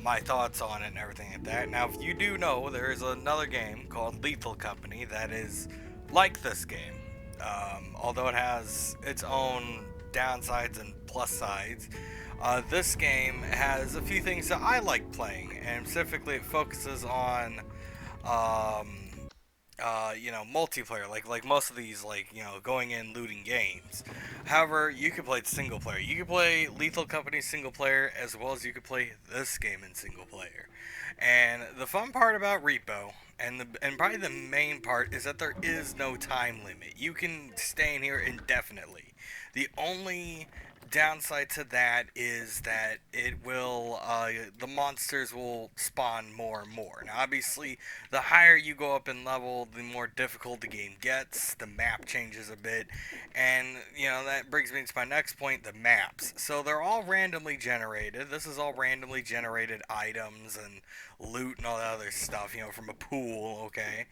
my thoughts on it and everything like that. Now, if you do know, there is another game called Lethal Company that is like this game. Although it has its own downsides and plus sides, this game has a few things that I like playing, and specifically it focuses on um, multiplayer, like most of these, going in looting games. However, you can play it single player. You can play Lethal Company single player as well as you can play this game in single player. And the fun part about Repo, and probably the main part, is that there is no time limit. You can stay in here indefinitely. The only downside to that is that the monsters will spawn more and more. Now, obviously, the higher you go up in level, the more difficult the game gets. The map changes a bit, and that brings me to my next point: the maps. So they're all randomly generated. This is all randomly generated items and loot and all that other stuff, from a pool. Okay.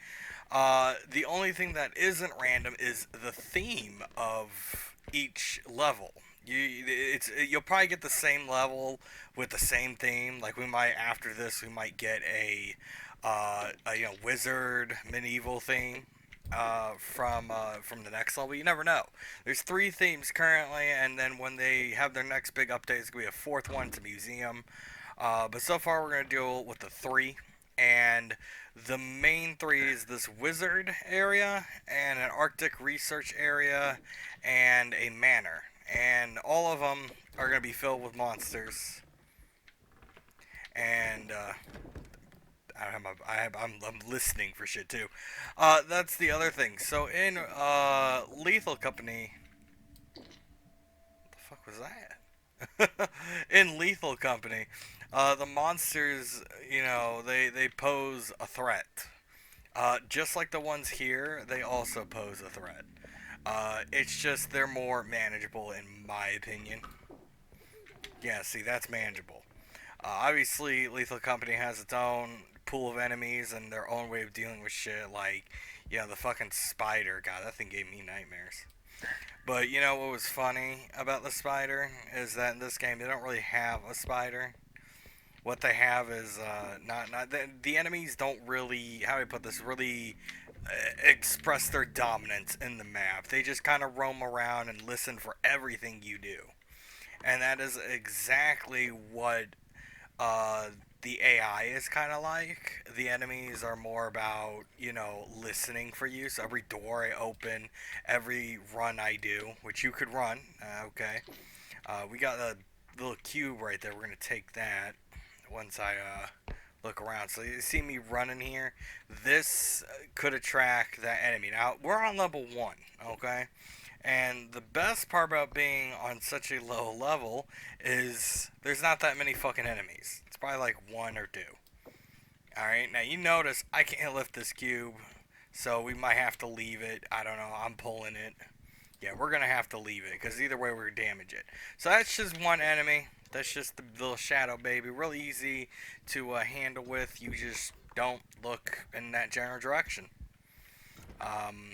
The only thing that isn't random is the theme of each level. You'll probably get the same level with the same theme. Like we might after this, we might get a wizard medieval theme from the next level. You never know. There's three themes currently, and then when they have their next big update, it's gonna be a fourth one to museum. But so far, we're gonna deal with the three, and the main three is this wizard area and an Arctic research area and a manor, and all of them are gonna be filled with monsters. And I'm listening for shit too. That's the other thing. So in Lethal Company, what the fuck was that? In Lethal Company, the monsters, they pose a threat. Just like the ones here, they also pose a threat. It's just they're more manageable in my opinion. Yeah, see, that's manageable. Obviously, Lethal Company has its own pool of enemies and their own way of dealing with shit. Like, the fucking spider. God, that thing gave me nightmares. But you know what was funny about the spider is that in this game they don't really have a spider. What they have is not the enemies don't really, how do I put this, really express their dominance in the map. They just kind of roam around and listen for everything you do, and that is exactly what uh, the AI is kind of like. The enemies are more about, listening for you. So every door I open, every run I do, which you could run, okay. We got a little cube right there. We're going to take that once I look around. So you see me running here. This could attract that enemy. Now, we're on level 1, okay? And the best part about being on such a low level is there's not that many fucking enemies. It's probably like one or two. Alright, now you notice I can't lift this cube, so we might have to leave it. I don't know, I'm pulling it. Yeah, we're gonna have to leave it, because either way we're gonna damage it. So that's just one enemy. That's just the little shadow baby. Really easy to handle with. You just don't look in that general direction. Um,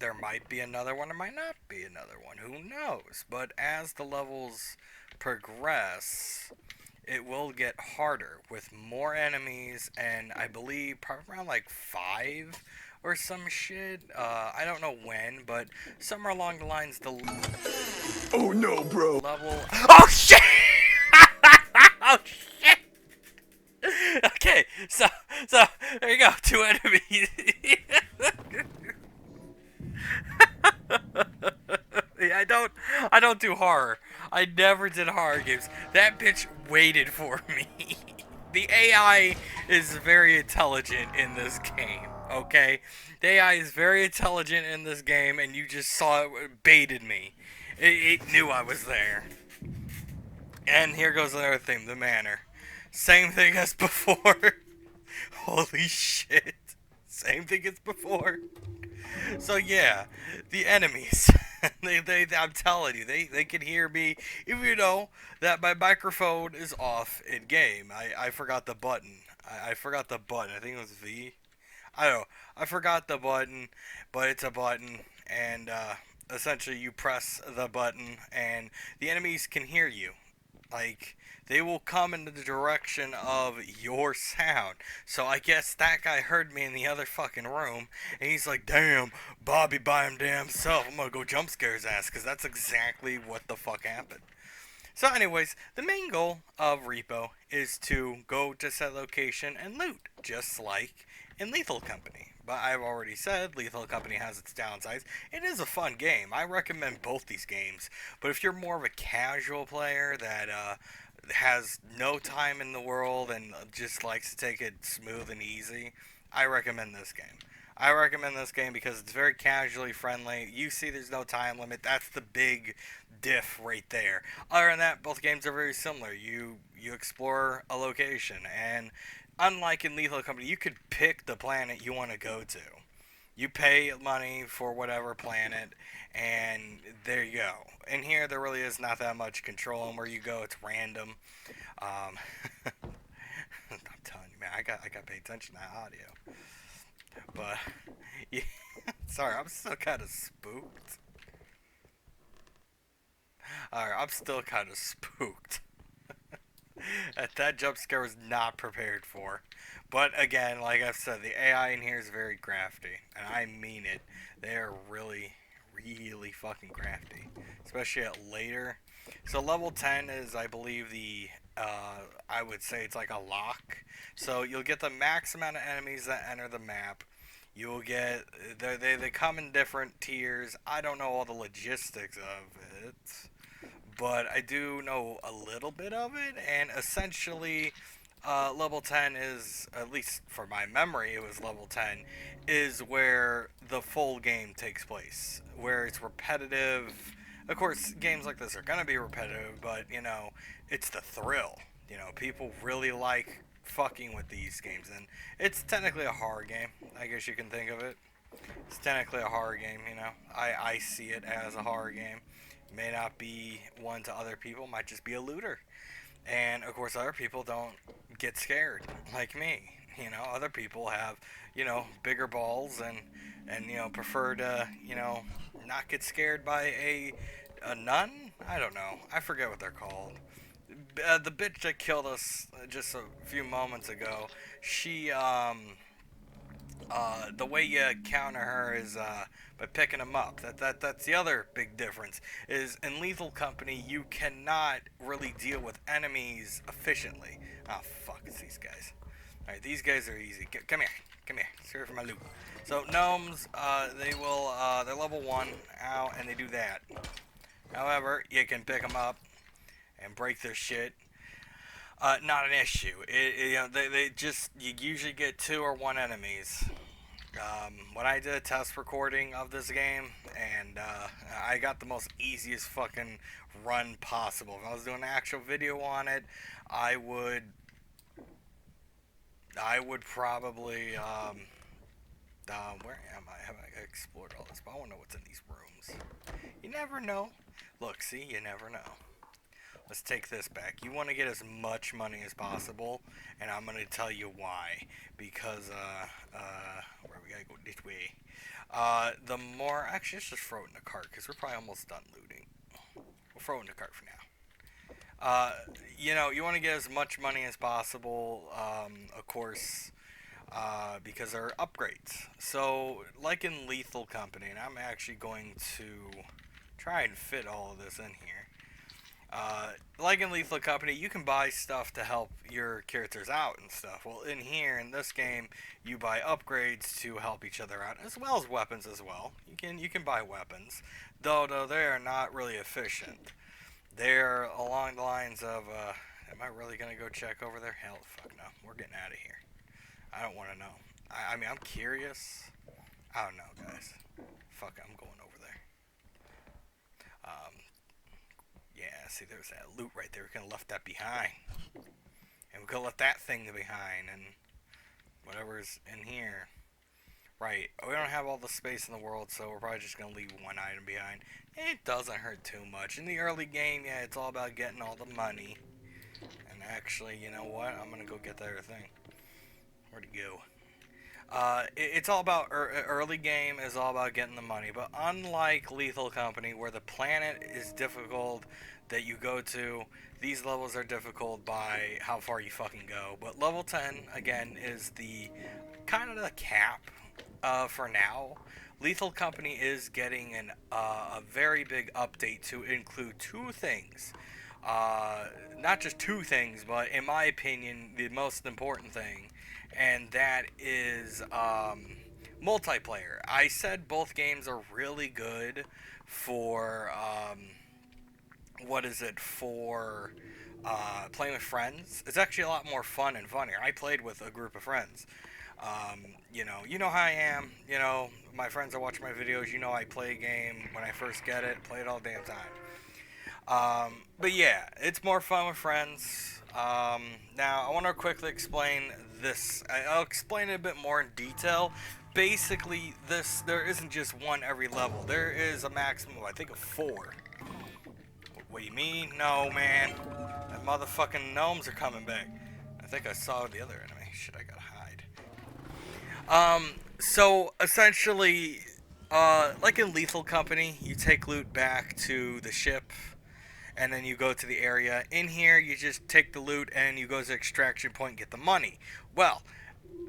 there might be another one, there might not be another one. Who knows? But as the levels progress, it will get harder with more enemies, and I believe probably around like 5 or some shit. I don't know when, but somewhere along the lines, the Oh no, bro. level. Oh shit! Oh shit! Okay, so there you go, two enemies. Yeah, I don't do horror. I never did horror games. That bitch waited for me. The AI is very intelligent in this game. Okay, the AI is very intelligent in this game, and you just saw it baited me. It knew I was there. And here goes another thing: the manor. Same thing as before. Holy shit! Same thing as before. So yeah, the enemies. I'm telling you, they can hear me. Even that my microphone is off in game. I forgot the button. I forgot the button. I think it was V. I don't know. I forgot the button, but it's a button, and essentially you press the button, and the enemies can hear you. Like they will come in the direction of your sound. So I guess that guy heard me in the other fucking room, and he's like, damn, Bobby by him damn self. I'm gonna go jump scare his ass, because that's exactly what the fuck happened. So, anyways, the main goal of Repo is to go to said location and loot, just like in Lethal Company. But I've already said Lethal Company has its downsides. It is a fun game. I recommend both these games. But if you're more of a casual player that has no time in the world and just likes to take it smooth and easy, I recommend this game. I recommend this game because it's very casually friendly. You see there's no time limit. That's the big diff right there. Other than that, both games are very similar. You explore a location, and unlike in Lethal Company, you could pick the planet you want to go to. You pay money for whatever planet, and there you go. In here, there really is not that much control on where you go. It's random. Um, I'm telling you, man, I got to pay attention to that audio. But yeah, sorry, I'm still kind of spooked. Alright, I'm still kind of spooked. That jump scare was not prepared for. But again, like I've said, the AI in here is very crafty. And I mean it. They are really, really fucking crafty. Especially at later. So level 10 is, I believe, I would say it's like a lock. So you'll get the max amount of enemies that enter the map. You will get, they come in different tiers. I don't know all the logistics of it, but I do know a little bit of it, and essentially, level 10 is, at least for my memory, it was level 10, is where the full game takes place, where it's repetitive. Of course, games like this are going to be repetitive, but, it's the thrill. People really like fucking with these games, and it's technically a horror game, I guess you can think of it. It's technically a horror game, I see it as a horror game. May not be one to other people, might just be a looter. And of course, other people don't get scared like me. Other people have, bigger balls and prefer to, not get scared by a nun. I don't know. I forget what they're called. The bitch that killed us just a few moments ago. She the way you counter her is by picking them up. That's the other big difference. Is in Lethal Company you cannot really deal with enemies efficiently. Oh fuck, it's these guys. All right, these guys are easy. Come here, sorry for my loot. So gnomes, they're level 1, ow, and they do that. However, you can pick them up and break their shit. Not an issue. They just, you usually get 2 or 1 enemies. When I did a test recording of this game, and I got the most easiest fucking run possible. If I was doing an actual video on it, I would probably, where am I? Have I explored all this? But I want to know what's in these rooms. You never know. Look, see, you never know. Let's take this back. You want to get as much money as possible, and I'm going to tell you why. Because, where we gotta go this way. The more, actually, let's just throw it in the cart, because we're probably almost done looting. We'll throw it in the cart for now. You want to get as much money as possible, of course, because there are upgrades. So, like in Lethal Company, and I'm actually going to try and fit all of this in here. Like in Lethal Company, you can buy stuff to help your characters out and stuff. Well, in here, in this game, you buy upgrades to help each other out, as well as weapons as well. You can buy weapons, though they are not really efficient. They're along the lines of, am I really gonna go check over there? Hell, fuck no. We're getting out of here. I don't want to know. I mean, I'm curious. I don't know, guys. Fuck, I'm going over there. Yeah, see, there's that loot right there. We could have left that behind. And we could have left that thing behind. And whatever's in here. Right. We don't have all the space in the world, so we're probably just going to leave one item behind. It doesn't hurt too much. In the early game, yeah, it's all about getting all the money. And actually, you know what? I'm going to go get the other thing. Where'd it go? It's all about early game is all about getting the money, but unlike Lethal Company, where the planet is difficult that you go to, these levels are difficult by how far you fucking go. But level 10 again is the kind of the cap for now. Lethal Company is getting a very big update to include two things. Not just two things, but in my opinion, the most important thing, and that is multiplayer. I said both games are really good for what is it for playing with friends. It's actually a lot more fun and funnier. I played with a group of friends. You know how I am. You know, my friends that watch my videos. You know, I play a game when I first get it. Play it all damn time. But yeah, it's more fun with friends. Now, I want to quickly explain this. I'll explain it a bit more in detail. Basically, there isn't just one every level. There is a maximum, I think, of 4. What do you mean? No, man. That motherfucking gnomes are coming back. I think I saw the other enemy. Shit, I gotta hide. So essentially, like in Lethal Company, you take loot back to the ship, and then you go to the area. In here, you just take the loot and you go to the extraction point and get the money. Well,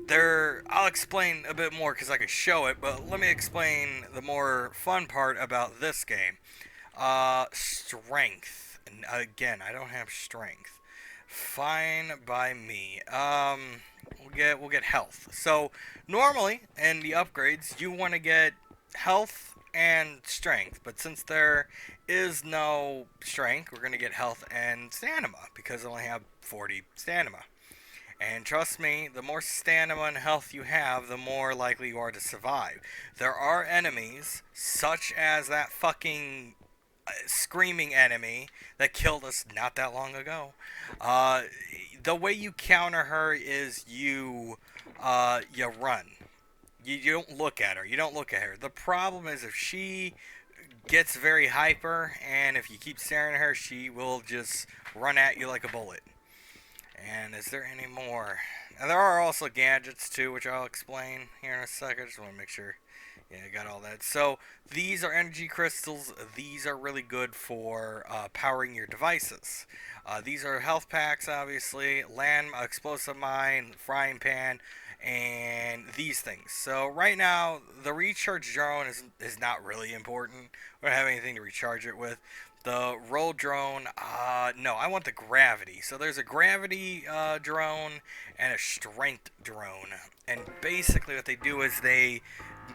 I'll explain a bit more because I could show it, but let me explain the more fun part about this game. Strength. And again, I don't have strength. Fine by me. We'll get health. So normally in the upgrades, you want to get health and strength, but since there is no strength, we're gonna get health and stamina because I only have 40 stamina. And trust me, the more stamina and health you have, the more likely you are to survive. There are enemies, such as that fucking screaming enemy that killed us not that long ago. Uh, the way you counter her is you run. You don't look at her. You don't look at her. The problem is if she gets very hyper and if you keep staring at her, she will just run at you like a bullet. And is there any more? And there are also gadgets too, which I'll explain here in a second. Just want to make sure. Yeah, I got all that. So these are energy crystals. These are really good for powering your devices. These are health packs, obviously, land, explosive mine, frying pan, and these things. So right now, the recharge drone is not really important. We don't have anything to recharge it with. The roll drone, no, I want the gravity. So there's a gravity drone and a strength drone. And basically what they do is they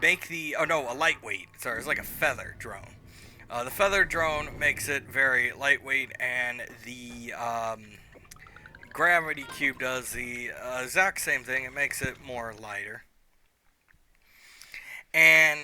make a lightweight. Sorry, it's like a feather drone. The feather drone makes it very lightweight, and the gravity cube does the exact same thing. It makes it more lighter. And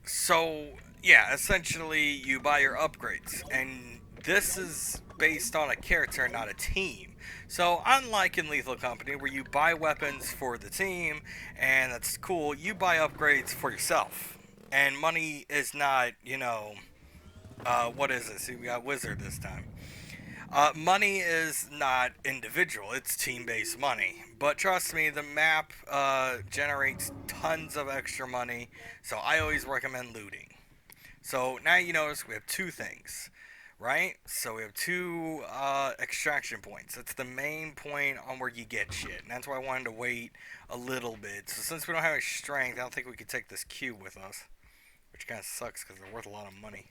so, yeah, essentially you buy your upgrades. And this is based on a character, not a team. So, unlike in Lethal Company, where you buy weapons for the team, and that's cool, you buy upgrades for yourself. And money is not, what is this? We got Wizard this time. Money is not individual, it's team based money. But trust me, the map generates tons of extra money, so I always recommend looting. So now you notice we have two things, right? So we have two extraction points. That's the main point on where you get shit. And that's why I wanted to wait a little bit. So since we don't have any strength, I don't think we could take this cube with us. Which kind of sucks because they're worth a lot of money.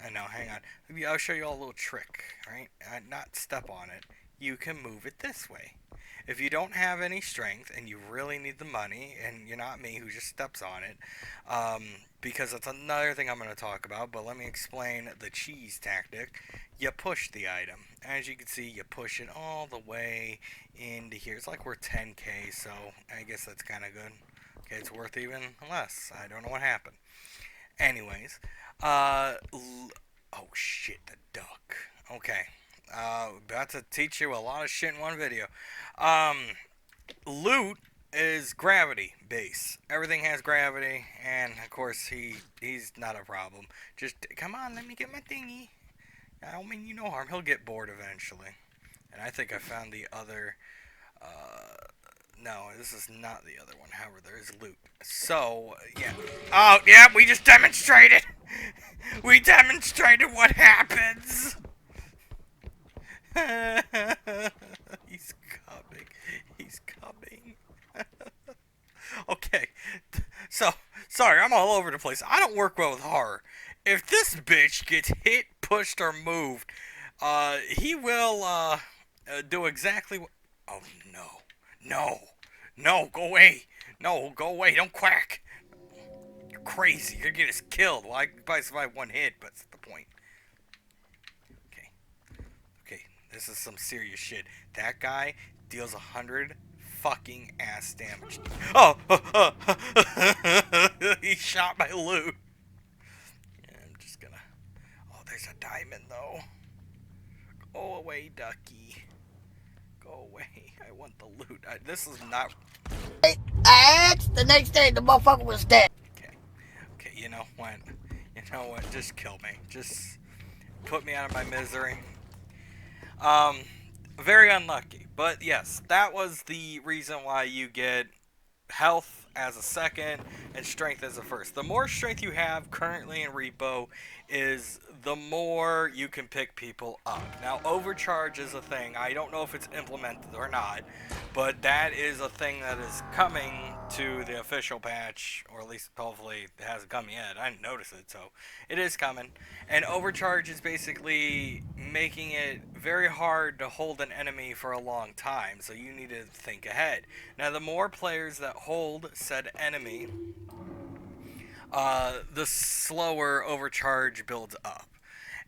I know, hang on. Maybe I'll show you all a little trick, right? Not step on it. You can move it this way. If you don't have any strength and you really need the money, and you're not me who just steps on it, because that's another thing I'm going to talk about, but let me explain the cheese tactic. You push the item. As you can see, you push it all the way into here. It's like we're 10k, so I guess that's kind of good. Okay, it's worth even less. I don't know what happened. Anyways, oh shit, the duck. Okay, about to teach you a lot of shit in one video. Um, Loot is gravity base. Everything has gravity, and of course he's not a problem. Just come on, let me get my thingy. I don't mean you no harm. He'll get bored eventually. And I think I found the other No, this is not the other one. However, there is loot. So, yeah. Oh, yeah, we just demonstrated! We demonstrated what happens! He's coming. He's coming. Okay. So, sorry, I'm all over the place. I don't work well with horror. If this bitch gets hit, pushed, or moved, he will, do exactly what... Oh, no. No. No, go away. No, go away. Don't quack. You're crazy. You're gonna get us killed. Well, I can probably survive one hit, but that's the point. Okay. Okay, this is some serious shit. That guy deals 100 fucking ass damage. Oh! He shot my loot. Yeah, I'm just gonna... Oh, there's a diamond, though. Go away, ducky. Go away. I want the loot. This is not... I asked, the next day the motherfucker was dead. Okay. Okay, you know what? You know what? Just kill me. Just put me out of my misery. Very unlucky. But yes, that was the reason why you get health as a second and strength as a first. The more strength you have currently in R.E.P.O is the more you can pick people up. Now, overcharge is a thing. I don't know if it's implemented or not, but that is a thing that is coming to the official patch, or at least hopefully it hasn't come yet. I didn't notice it, so it is coming. And overcharge is basically making it very hard to hold an enemy for a long time, so you need to think ahead. Now, the more players that hold said enemy, the slower overcharge builds up.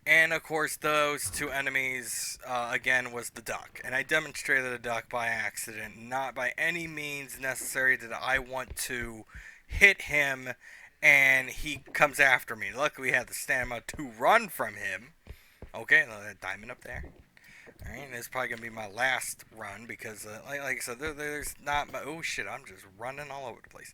And of course, those two enemies, again, was the duck. And I demonstrated a duck by accident, not by any means necessary that I want to hit him and he comes after me. Luckily, we had the stamina to run from him. Okay, that diamond up there. Alright, this is probably going to be my last run because, like I said, there's not my... Oh, shit, I'm just running all over the place.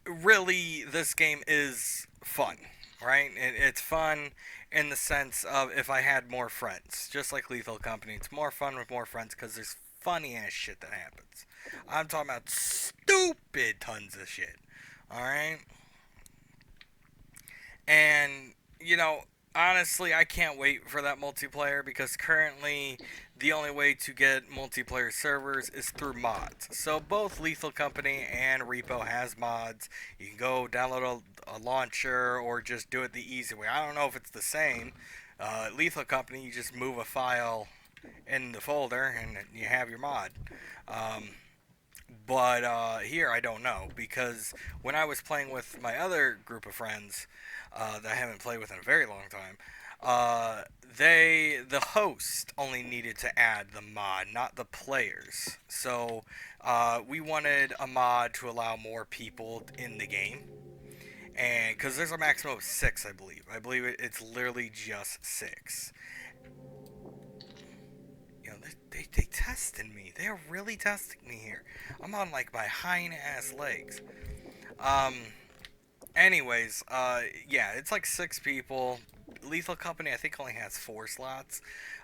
Really, this game is fun, right? It's fun in the sense of if I had more friends. Just like Lethal Company, it's more fun with more friends because there's funny-ass shit that happens. I'm talking about stupid tons of shit, alright? And, you know, honestly, I can't wait for that multiplayer because currently the only way to get multiplayer servers is through mods. So both Lethal Company and R.E.P.O has mods. You can go download a launcher or just do it the easy way. I don't know if it's the same. Lethal Company, you just move a file in the folder and you have your mod. But here I don't know, because when I was playing with my other group of friends that I haven't played with in a very long time, the host only needed to add the mod, not the players. So we wanted a mod to allow more people in the game, and because there's a maximum of 6, I believe. I believe it's literally just 6. You know, they tested me. They are really testing me here. I'm on like my hind ass legs. Anyways, yeah, it's like 6 people. Lethal Company, I think, only has 4 slots.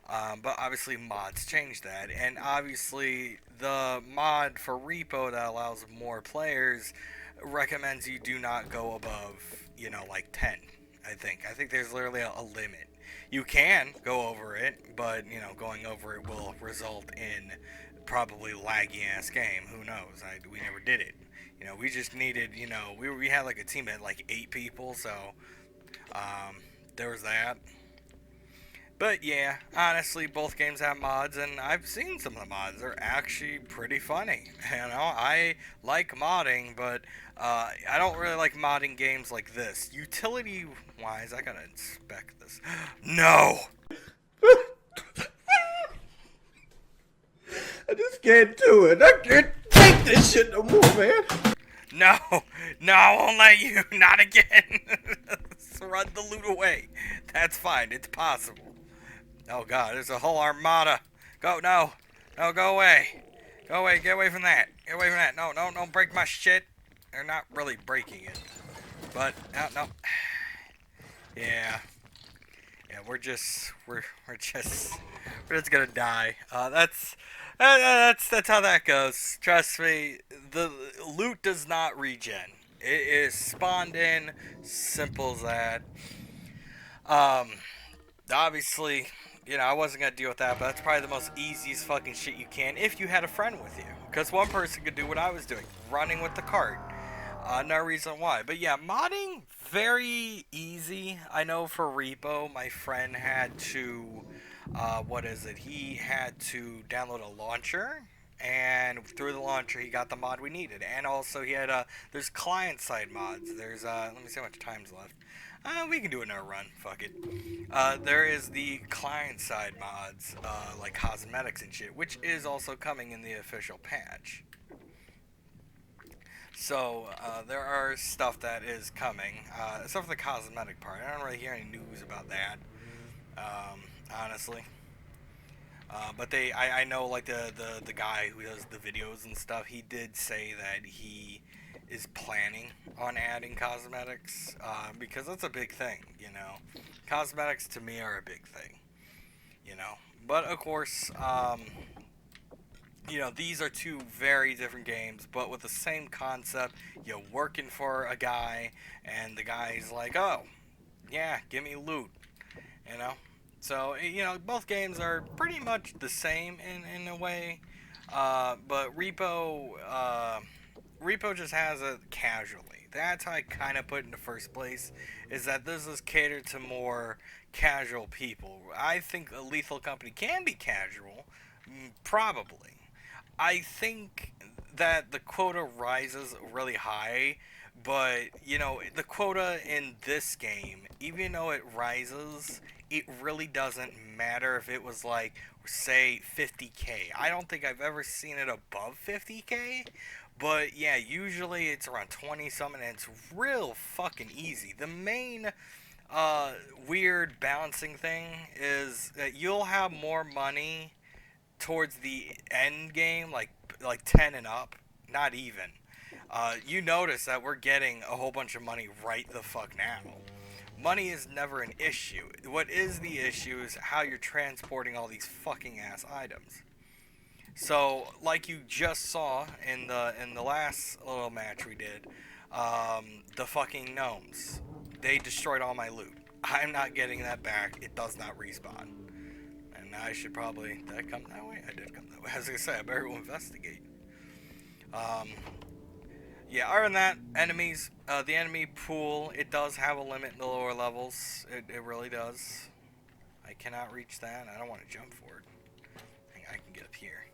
But obviously mods change that. And obviously the mod for R.E.P.O that allows more players recommends you do not go above, you know, like 10. I think there's literally a limit. You can go over it, but, you know, going over it will result in probably laggy ass game. Who knows? We never did it. You know, we just needed, you know, we had like a team at like 8 people, so there was that. But yeah, honestly, both games have mods, and I've seen some of the mods. They're actually pretty funny. You know, I like modding, but I don't really like modding games like this. Utility-wise, I gotta inspect this. No! I just can't do it. I can't take this shit no more, man. No! No, I won't let you! Not again! Run the loot away. That's fine. It's possible. Oh god, there's a whole armada. Go, no. No, go away. Go away, get away from that. Get away from that. No, don't break my shit. They're not really breaking it. But, no. Yeah. Yeah, we're just gonna die. That's how that goes. Trust me, the loot does not regen. It is spawned in, simple as that. Um, obviously, I wasn't gonna deal with that, but that's probably the most easiest fucking shit you can if you had a friend with you. Because one person could do what I was doing, running with the cart. No reason why. But yeah, modding, very easy. I know for R.E.P.O, my friend had to, what is it? He had to download a launcher, and through the launcher he got the mod we needed. And also he had, there's client-side mods. There's, let me see how much time's left. We can do another run. Fuck it. There is the client-side mods, like cosmetics and shit, which is also coming in the official patch. So, there are stuff that is coming, except for the cosmetic part. I don't really hear any news about that, honestly. But I know, like, the guy who does the videos and stuff, he did say that he is planning on adding cosmetics, because that's a big thing, Cosmetics, to me, are a big thing, But, of course, these are two very different games, but with the same concept. You're working for a guy, and the guy's like, oh, yeah, give me loot, you know? So, both games are pretty much the same in a way, but R.E.P.O just has it casually. That's how I kind of put it in the first place, is that this is catered to more casual people. I think a Lethal Company can be casual, probably. I think that the quota rises really high, but the quota in this game, even though it rises, it really doesn't matter if it was like, say, 50k. I don't think I've ever seen it above 50k, but yeah, usually it's around 20 something, and it's real fucking easy. The main weird balancing thing is that you'll have more money towards the end game, like 10 and up, not even. You notice that we're getting a whole bunch of money right the fuck now. Money is never an issue. What is the issue is how you're transporting all these fucking ass items. So, like you just saw in the last little match we did, the fucking gnomes, they destroyed all my loot. I'm not getting that back. It does not respawn. And I should probably... Did I come that way? I did come that way. I was going to say, I better go investigate. Yeah, other than that, enemies. The enemy pool, it does have a limit in the lower levels. It really does. I cannot reach that. I don't want to jump for it. I can get up here.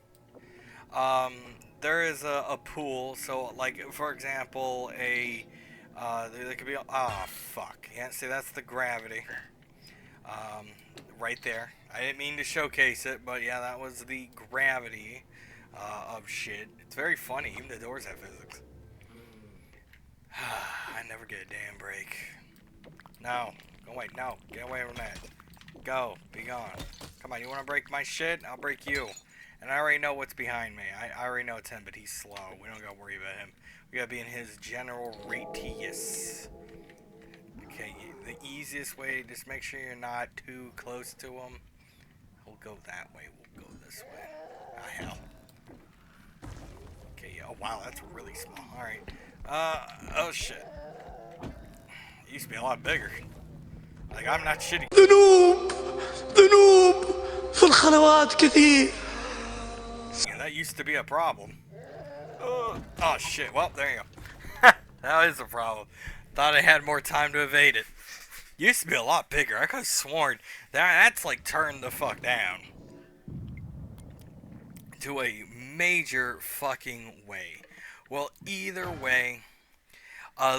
There is a pool. So, like, for example, there could be... Ah, fuck. Yeah, see, that's the gravity. Right there. I didn't mean to showcase it, but yeah, that was the gravity of shit. It's very funny. Even the doors have physics. I never get a damn break. No. Go away. No. Get away from that. Go. Be gone. Come on. You want to break my shit? I'll break you. And I already know what's behind me. I already know it's him, but he's slow. We don't got to worry about him. We got to be in his general radius. Okay. The easiest way, just make sure you're not too close to him. We'll go that way. We'll go this way. Ah, hell. Okay, yeah. Oh, wow, that's really small. Alright. Oh, shit. It used to be a lot bigger. Like, I'm not shitting. ذنوب في الخلوات كثير. Yeah, that used to be a problem. Oh, shit. Well, there you go. That is a problem. Thought I had more time to evade it. Used to be a lot bigger. I could have sworn that's like turned the fuck down to a major fucking way. Well, either way,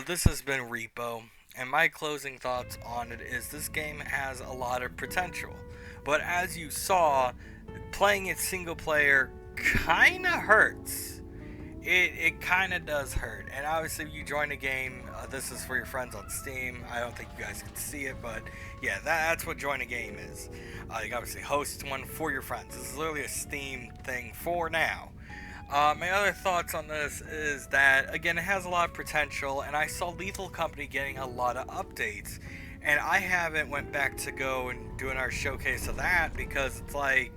this has been R.E.P.O, and my closing thoughts on it is this game has a lot of potential. But as you saw, playing it single player kinda hurts. It kind of does hurt. And obviously, if you join a game, this is for your friends on Steam. I don't think you guys can see it, but yeah, that's what join a game is. You can obviously host one for your friends. This is literally a Steam thing for now. My other thoughts on this is that, again, it has a lot of potential, and I saw Lethal Company getting a lot of updates. And I haven't went back to go and do another showcase of that because it's like,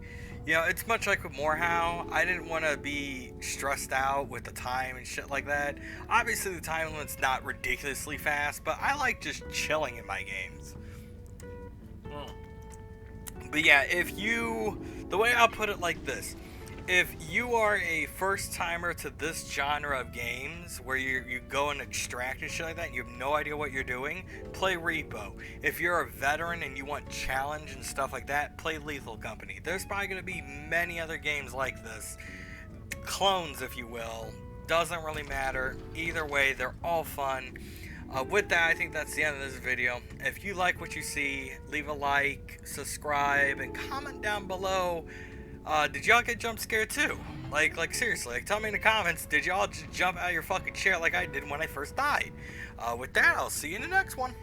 You know, it's much like with Morehow. I didn't want to be stressed out with the time and shit like that. Obviously, the time limit's not ridiculously fast, but I like just chilling in my games. But yeah, the way I'll put it like this, if you are a first timer to this genre of games where you go and extract and shit like that and you have no idea what you're doing, play R.E.P.O. If you're a veteran and you want challenge and stuff like that, play Lethal Company. There's probably going to be many other games like this. Clones, if you will. Doesn't really matter. Either way, they're all fun. With that, I think that's the end of this video. If you like what you see, leave a like, subscribe, and comment down below. Did y'all get jump scared too? Like seriously, tell me in the comments, did y'all just jump out of your fucking chair like I did when I first died? With that, I'll see you in the next one.